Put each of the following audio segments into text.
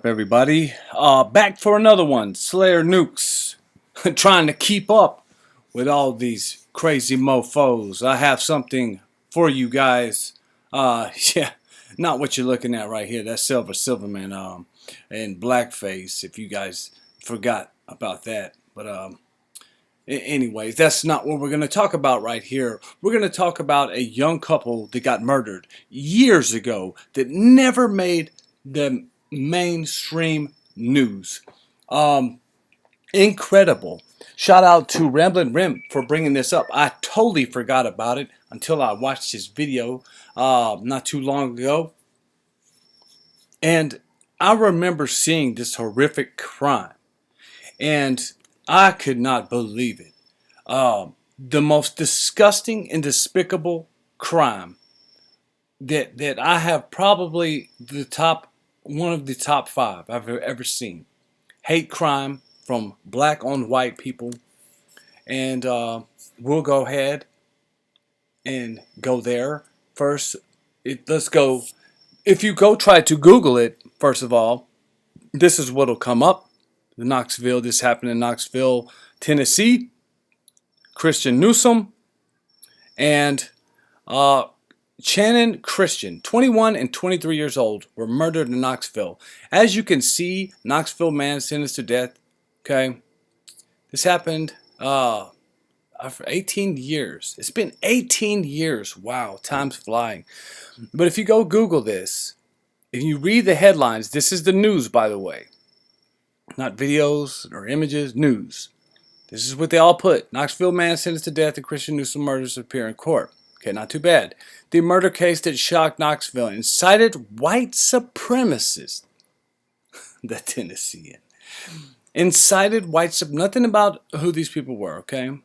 Everybody, back for another one. Slayer Nukes. Trying to keep up with all these crazy mofos. I have something for you guys. Yeah, not what you're looking at right here. That's Silverman in blackface, if you guys forgot about that. But anyways, that's not what we're going to talk about right here. We're going to talk about a young couple that got murdered years ago that never made the mainstream news. Incredible. Shout out to Ramblin' Rim for bringing this up. I totally forgot about it until I watched his video not too long ago. And I remember seeing this horrific crime. And I could not believe it. The most disgusting and despicable crime that I have probably one of the top five I've ever seen. Hate crime from black on white people. And we'll go ahead and go there. First, let's go. If you go try to Google it, first of all, this is what'll come up. This happened in Knoxville, Tennessee. Christian Newsom and Channon Christian, 21 and 23 years old, were murdered in Knoxville. As you can see, Knoxville man sentenced to death. Okay, this happened for 18 years. It's been 18 years. Wow, time's flying. But if you go Google this, if you read the headlines, this is the news, by the way. Not videos or images, news. This is what they all put. Knoxville man sentenced to death and Christian Newsom murders appear in court. Okay, not too bad. The murder case that shocked Knoxville incited white supremacists. The Tennessean. Incited white nothing about who these people were, okay?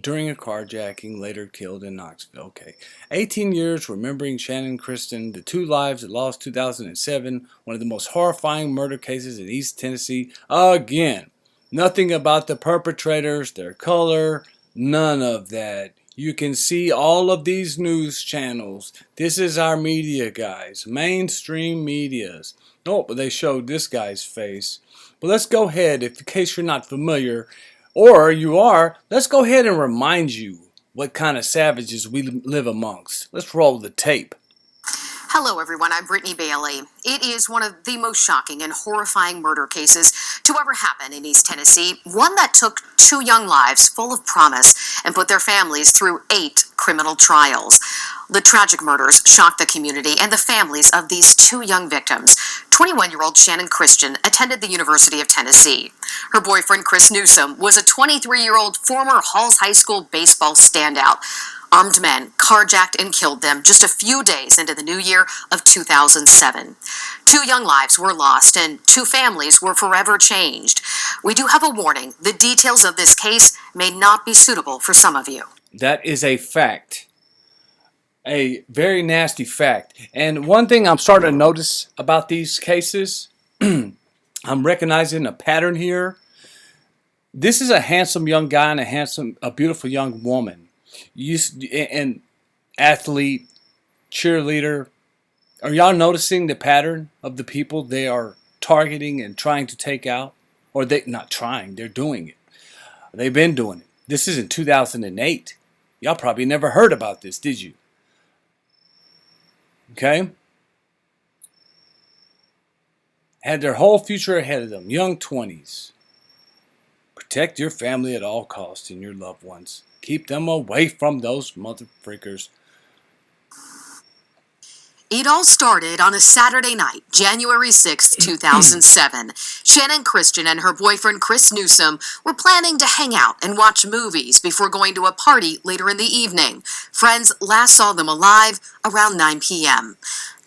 During a carjacking, later killed in Knoxville. Okay. 18 years remembering Channon Christian, the two lives that lost 2007, one of the most horrifying murder cases in East Tennessee. Again, nothing about the perpetrators, their color, none of that. You can see all of these news channels. This is our media, guys. Mainstream medias. Oh, but they showed this guy's face. But let's go ahead, in case you're not familiar, or you are, let's go ahead and remind you what kind of savages we live amongst. Let's roll the tape. Hello, everyone. I'm Brittany Bailey. It is one of the most shocking and horrifying murder cases to ever happen in East Tennessee, one that took two young lives full of promise and put their families through 8 criminal trials. The tragic murders shocked the community and the families of these two young victims. 21-year-old Channon Christian attended the University of Tennessee. Her boyfriend, Chris Newsom, was a 23-year-old former Halls High School baseball standout. Armed men carjacked and killed them just a few days into the new year of 2007. 2 young lives were lost and 2 families were forever changed. We do have a warning. The details of this case may not be suitable for some of you. That is a fact. A very nasty fact. And one thing I'm starting to notice about these cases, I'm recognizing a pattern here. This is a handsome young guy and a beautiful young woman. And athlete, cheerleader. Are y'all noticing the pattern of the people they are targeting and trying to take out? Or they not trying, they're doing it. They've been doing it. This is in 2008. Y'all probably never heard about this, did you? Okay? Had their whole future ahead of them. Young 20s. Protect your family at all costs and your loved ones. Keep them away from those motherfreakers. It all started on a Saturday night, January 6, 2007. Channon Christian and her boyfriend Chris Newsom were planning to hang out and watch movies before going to a party later in the evening. Friends last saw them alive around 9 p.m.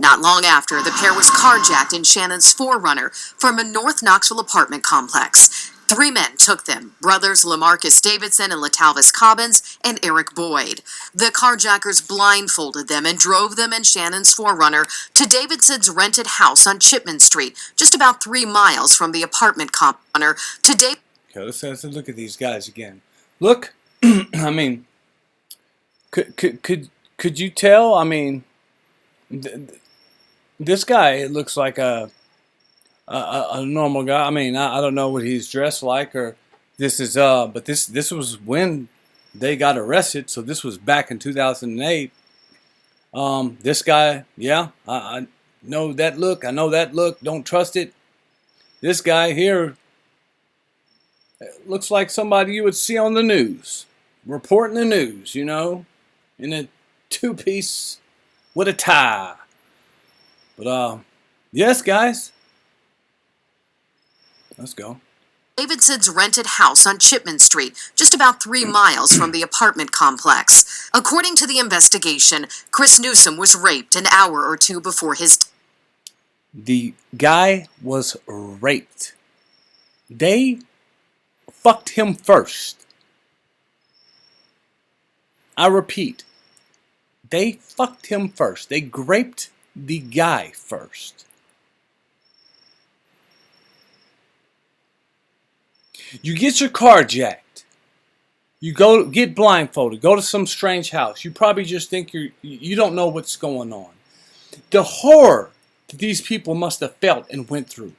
Not long after, the pair was carjacked in Shannon's 4Runner from a North Knoxville apartment complex. 3 men took them, brothers Lemarcus Davidson and Latallus and Eric Boyd. The carjackers blindfolded them and drove them in Shannon's 4Runner to Davidson's rented house on Chipman Street, just about 3 miles from the apartment complex. Okay, let's look at these guys again. Look, I mean, could you tell? I mean, this guy looks like a a normal guy. I mean, I don't know what he's dressed like, or this is but this was when they got arrested. So this was back in 2008. This guy, yeah, I know that look. I know that look. Don't trust it. This guy here looks like somebody you would see on the news, reporting the news, you know, in a two-piece with a tie. But yes, guys, let's go. Davidson's rented house on Chipman Street, just about 3 miles from the apartment complex. According to the investigation, Chris Newsom was raped an hour or two before his death. The guy was raped. They fucked him first. I repeat, they fucked him first. They raped the guy first. You get your car jacked. You go get blindfolded. Go to some strange house. You probably just think you don't know what's going on. The horror that these people must have felt and went through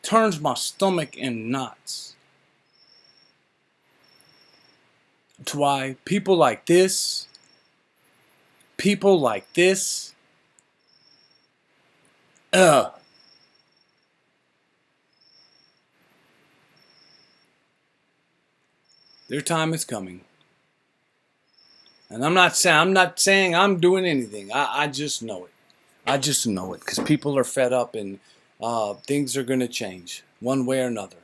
turns my stomach in knots. That's why people like this, their time is coming. And I'm not saying I'm doing anything. I just know it. I just know it because people are fed up and things are going to change one way or another.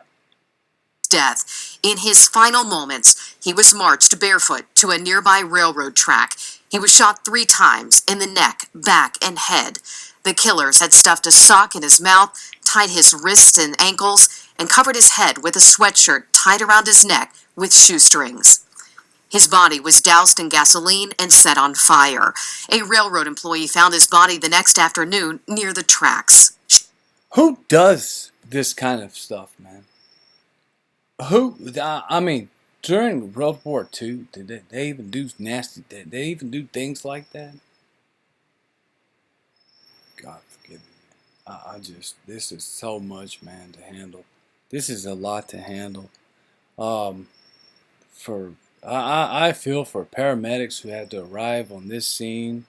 Death. In his final moments, he was marched barefoot to a nearby railroad track. He was shot 3 times in the neck, back, and head. The killers had stuffed a sock in his mouth, tied his wrists and ankles, and covered his head with a sweatshirt tied around his neck with shoestrings. His body was doused in gasoline and set on fire. A railroad employee found his body the next afternoon near the tracks. Who does this kind of stuff, man? I mean, during World War II, did they even do nasty, did they even do things like that? God forgive me. This is so much, man, to handle. This is a lot to handle. I feel for paramedics who had to arrive on this scene.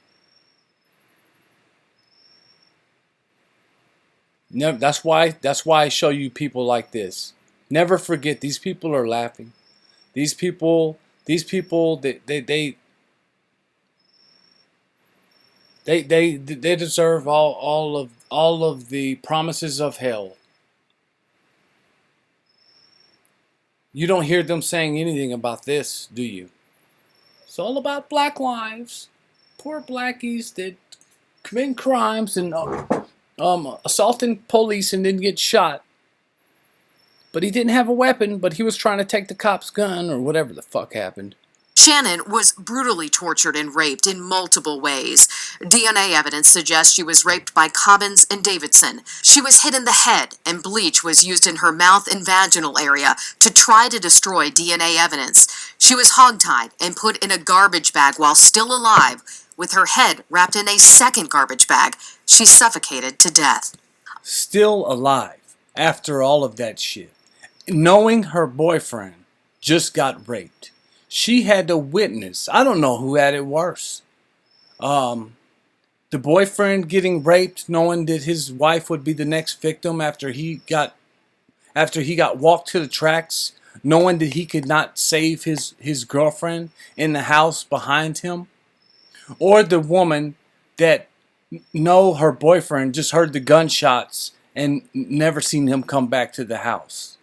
Never, that's why I show you people like this. Never forget, these people are laughing. These people they deserve all of the promises of hell. You don't hear them saying anything about this, do you? It's all about black lives. Poor blackies that commit crimes and assaulting police and didn't get shot. But he didn't have a weapon, but he was trying to take the cop's gun or whatever the fuck happened. Channon was brutally tortured and raped in multiple ways. DNA evidence suggests she was raped by Cobbins and Davidson. She was hit in the head, and bleach was used in her mouth and vaginal area to try to destroy DNA evidence. She was hogtied and put in a garbage bag while still alive, with her head wrapped in a second garbage bag. She suffocated to death. Still alive after all of that shit. Knowing her boyfriend just got raped. She had to witness. I don't know who had it worse. The boyfriend getting raped, knowing that his wife would be the next victim after he got walked to the tracks, knowing that he could not save his girlfriend in the house behind him, or the woman that know her boyfriend just heard the gunshots and never seen him come back to the house.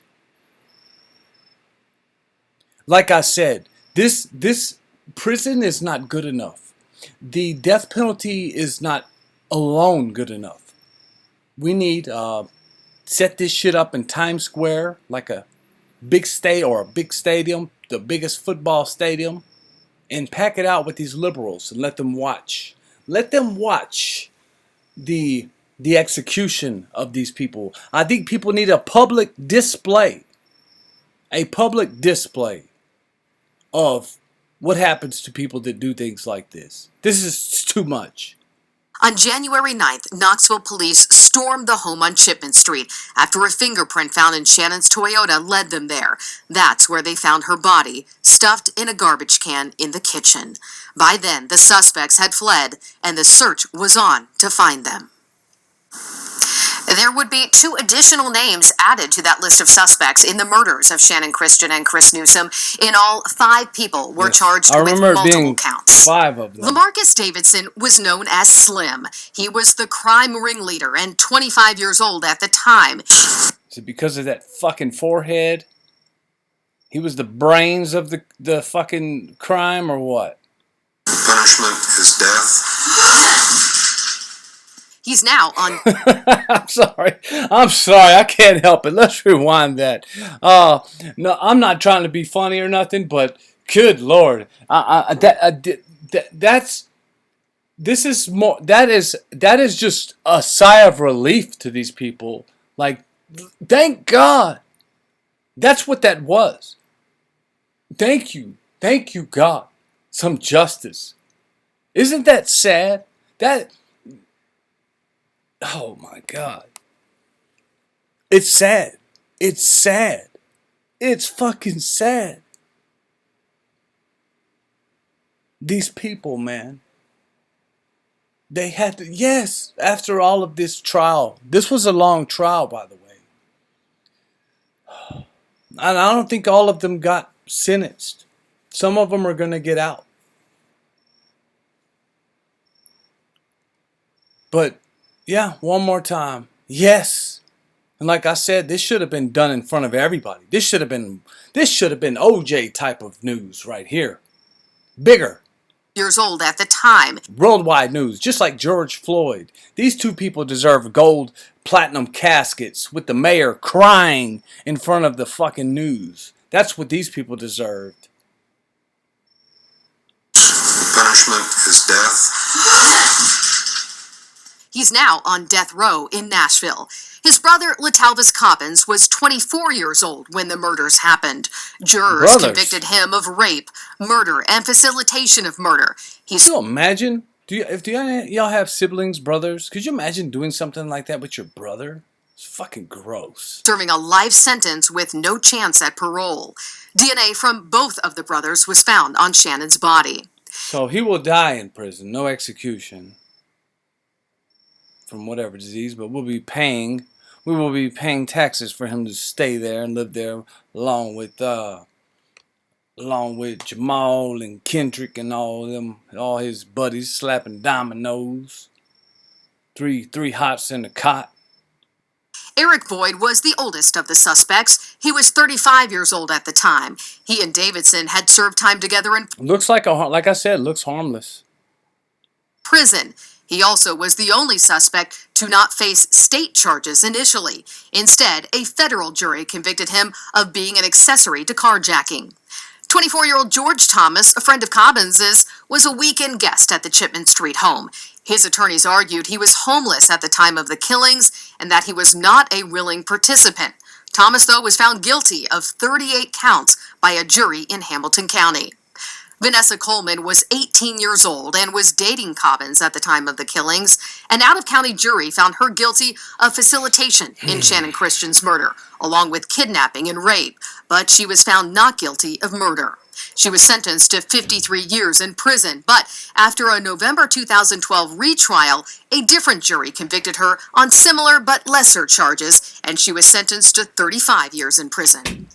Like I said, this prison is not good enough. The death penalty is not alone good enough. We need set this shit up in Times Square, like a big stadium, the biggest football stadium, and pack it out with these liberals and let them watch. Let them watch the execution of these people. I think people need a public display. A public display of what happens to people that do things like this. This is too much. On January 9th, Knoxville police stormed the home on Chipman Street after a fingerprint found in Shannon's Toyota led them there. That's where they found her body, stuffed in a garbage can in the kitchen. By then, the suspects had fled, and the search was on to find them. There would be 2 additional names added to that list of suspects in the murders of Channon Christian and Chris Newsom. In all, 5 people were charged with multiple counts. 5 of them. Lemarcus Davidson was known as Slim. He was the crime ringleader and 25 years old at the time. Is it because of that fucking forehead? He was the brains of the fucking crime, or what? Punishment is death. He's now on... I'm sorry. I can't help it. Let's rewind that. No, I'm not trying to be funny or nothing, but good Lord. That is just a sigh of relief to these people. Like, thank God. That's what that was. Thank you, God. Some justice. Isn't that sad? Oh my God. It's sad. It's sad. It's fucking sad. These people, man. They had to, yes, after all of this trial. This was a long trial, by the way. And I don't think all of them got sentenced. Some of them are going to get out. But, yeah, one more time. Yes. And like I said, this should have been done in front of everybody. This should have been OJ type of news right here. Bigger. Years old at the time. Worldwide news, just like George Floyd. These 2 people deserve gold platinum caskets with the mayor crying in front of the fucking news. That's what these people deserved. The punishment is death. He's now on death row in Nashville. His brother, Latallus Cobbins, was 24 years old when the murders happened. Jurors convicted him of rape, murder, and facilitation of murder. Can you imagine? Do y'all have siblings, brothers? Could you imagine doing something like that with your brother? It's fucking gross. Serving a life sentence with no chance at parole. DNA from both of the brothers was found on Shannon's body. So he will die in prison, no execution. From whatever disease, but we will be paying taxes for him to stay there and live there along with Jamal and Kendrick and all his buddies slapping dominoes. Three hots in the cot. Eric Boyd was the oldest of the suspects. He was 35 years old at the time. He and Davidson had served time together in looks like I said, looks harmless. Prison. He also was the only suspect to not face state charges initially. Instead, a federal jury convicted him of being an accessory to carjacking. 24-year-old George Thomas, a friend of Cobbins's, was a weekend guest at the Chipman Street home. His attorneys argued he was homeless at the time of the killings and that he was not a willing participant. Thomas, though, was found guilty of 38 counts by a jury in Hamilton County. Vanessa Coleman was 18 years old and was dating Cobbins at the time of the killings. An out-of-county jury found her guilty of facilitation in Channon Christian's murder, along with kidnapping and rape, but she was found not guilty of murder. She was sentenced to 53 years in prison, but after a November 2012 retrial, a different jury convicted her on similar but lesser charges, and she was sentenced to 35 years in prison.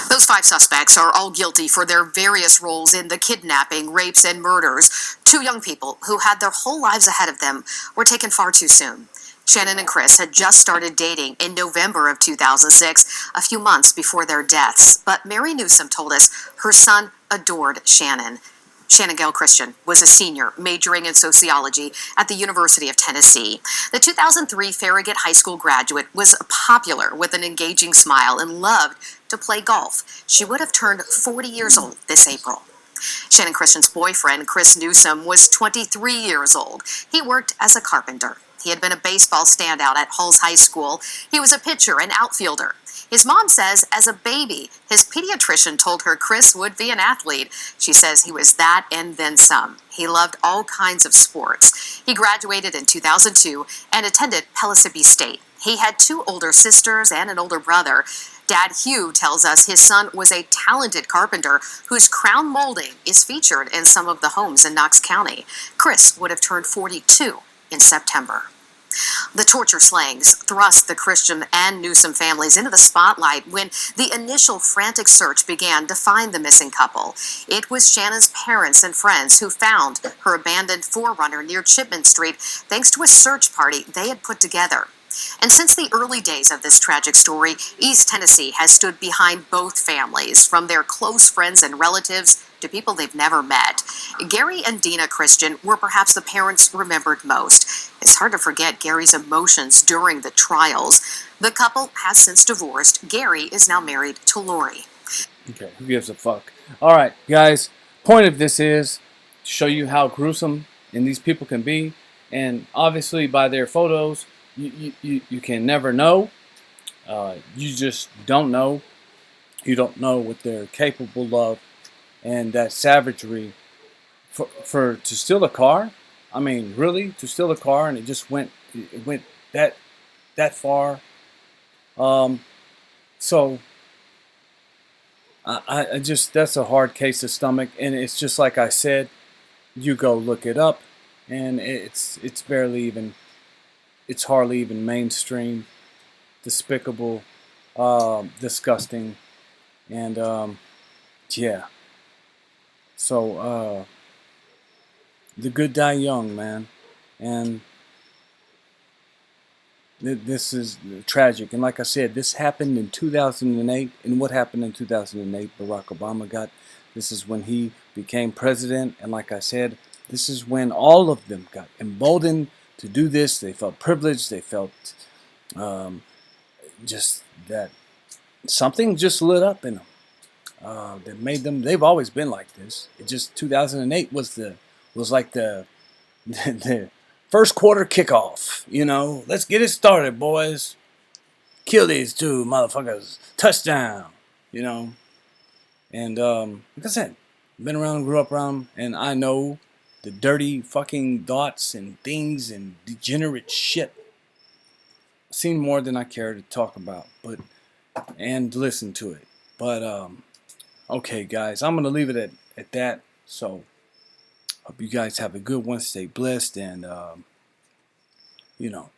Those 5 suspects are all guilty for their various roles in the kidnapping, rapes, and murders. 2 young people who had their whole lives ahead of them were taken far too soon. Channon and Chris had just started dating in November of 2006, a few months before their deaths. But Mary Newsom told us her son adored Channon. Shannon Gale Christian was a senior majoring in sociology at the University of Tennessee. The 2003 Farragut High School graduate was popular with an engaging smile and loved to play golf. She would have turned 40 years old this April. Channon Christian's boyfriend, Chris Newsom, was 23 years old. He worked as a carpenter. He had been a baseball standout at Halls High School. He was a pitcher and outfielder. His mom says as a baby, his pediatrician told her Chris would be an athlete. She says he was that and then some. He loved all kinds of sports. He graduated in 2002 and attended Pellissippi State. He had 2 older sisters and an older brother. Dad Hugh tells us his son was a talented carpenter whose crown molding is featured in some of the homes in Knox County. Chris would have turned 42 in September. The torture slayings thrust the Christian and Newsom families into the spotlight when the initial frantic search began to find the missing couple. It was Shannon's parents and friends who found her abandoned 4Runner near Chipman Street thanks to a search party they had put together. And since the early days of this tragic story, East Tennessee has stood behind both families, from their close friends and relatives to people they've never met. Gary and Dina Christian were perhaps the parents remembered most. It's hard to forget Gary's emotions during the trials. The couple has since divorced. Gary is now married to Lori. Okay, who gives a fuck? All right, guys. Point of this is to show you how gruesome and these people can be, and obviously by their photos, you can never know. You just don't know. You don't know what they're capable of, and that savagery for to steal a car. I mean, really, to steal a car, and it went that far. So I just, that's a hard case to stomach, and it's just like I said. You go look it up, and it's barely even. It's hardly even mainstream, despicable, disgusting, and yeah. So the good die young, man, and this is tragic. And like I said, this happened in 2008. And what happened in 2008? Barack Obama got. This is when he became president, and like I said, this is when all of them got emboldened to do this. They felt privileged. They felt just that something just lit up in them that made them. They've always been like this. It just 2008 was like the the first quarter kickoff. You know, let's get it started, boys. Kill these 2 motherfuckers. Touchdown. You know, and like I said, been around, grew up around, and I know the dirty fucking thoughts and things and degenerate shit. I've seen more than I care to talk about, and listen to it. But okay, guys, I'm gonna leave it at that. So hope you guys have a good one. Stay blessed, and you know,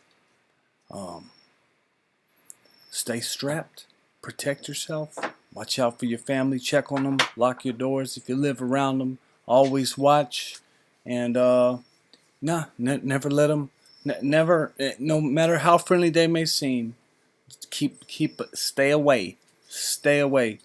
stay strapped. Protect yourself. Watch out for your family. Check on them. Lock your doors if you live around them. Always watch. And never let them. Never, no matter how friendly they may seem, stay away. Stay away.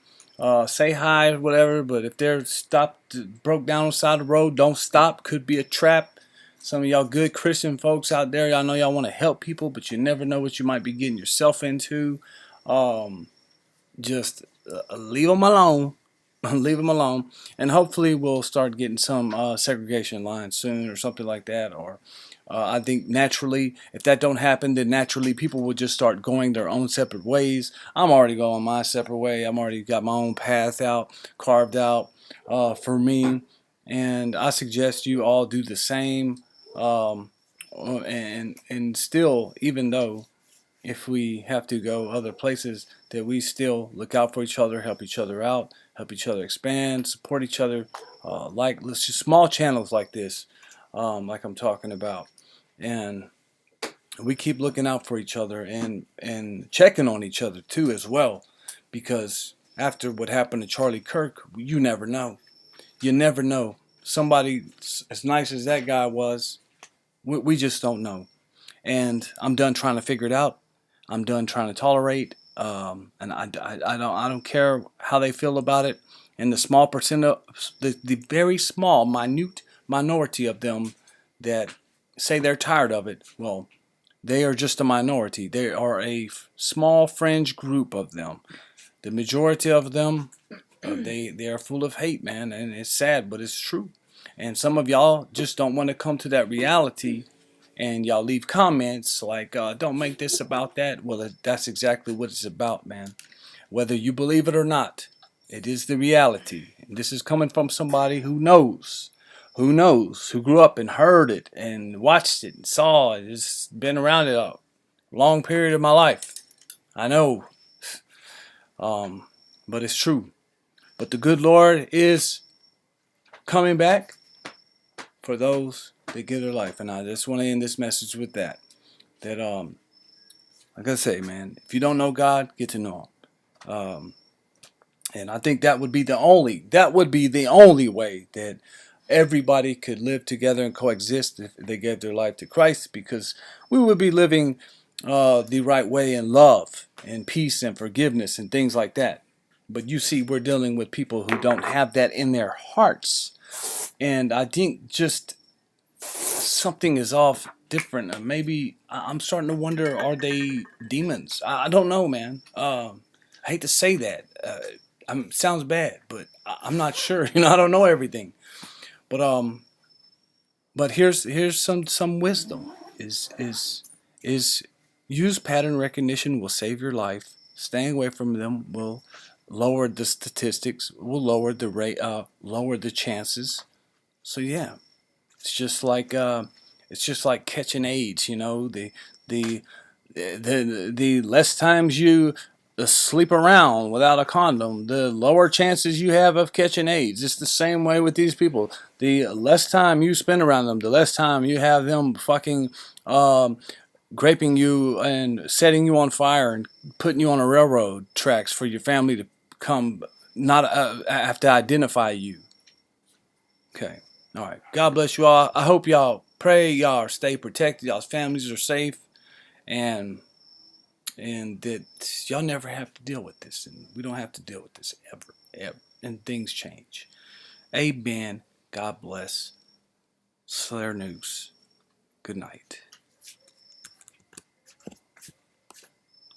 Say hi, whatever. But if they're stopped, broke down on the side of the road, don't stop. Could be a trap. Some of y'all good Christian folks out there, y'all know y'all want to help people, but you never know what you might be getting yourself into. Just leave them alone. Leave them alone, and hopefully we'll start getting some segregation lines soon or something like that. Or I think naturally, if that don't happen, then naturally people will just start going their own separate ways. I'm already going my separate way. I'm already got my own path carved out for me, and I suggest you all do the same. And still, even though if we have to go other places, that we still look out for each other, help each other out, help each other expand, support each other, let's just small channels like this, like I'm talking about, and we keep looking out for each other and checking on each other too as well, because after what happened to Charlie Kirk, you never know. You never know. Somebody as nice as that guy was, we just don't know. And I'm done trying to figure it out. I'm done trying to tolerate. And I don't care how they feel about it. And the small percent of the very small, minute minority of them that say they're tired of it, well, they are just a minority. They are a small fringe group of them. The majority of them, they are full of hate, man, and it's sad, but it's true. And some of y'all just don't want to come to that reality, and y'all leave comments like, don't make this about that. Well, that's exactly what it's about, man. Whether you believe it or not, it is the reality. And this is coming from somebody who knows, who grew up and heard it and watched it and saw it. It's been around it a long period of my life. I know. But it's true. But the good Lord is coming back for those that give their life. And I just want to end this message with that. That like I say, man, if you don't know God, get to know Him. And I think that would be the only way that everybody could live together and coexist if they gave their life to Christ, because we would be living the right way in love and peace and forgiveness and things like that. But you see, we're dealing with people who don't have that in their hearts. And I think just something is off different. Maybe I'm starting to wonder, are they demons? I don't know, man. I hate to say that. Sounds bad, but I'm not sure. I don't know everything. But here's some wisdom. Is use pattern recognition will save your life. Staying away from them will lower the statistics. Will lower the rate. Lower the chances. So yeah, it's just like catching AIDS. The less times you sleep around without a condom, the lower chances you have of catching AIDS. It's the same way with these people. The less time you spend around them, the less time you have them fucking graping you and setting you on fire and putting you on a railroad tracks for your family to come not have to identify you. Okay. All right. God bless you all. I hope y'all pray, y'all stay protected, y'all's families are safe, and that y'all never have to deal with this, and we don't have to deal with this ever, and things change. Amen. God bless. Slayer News. Good night.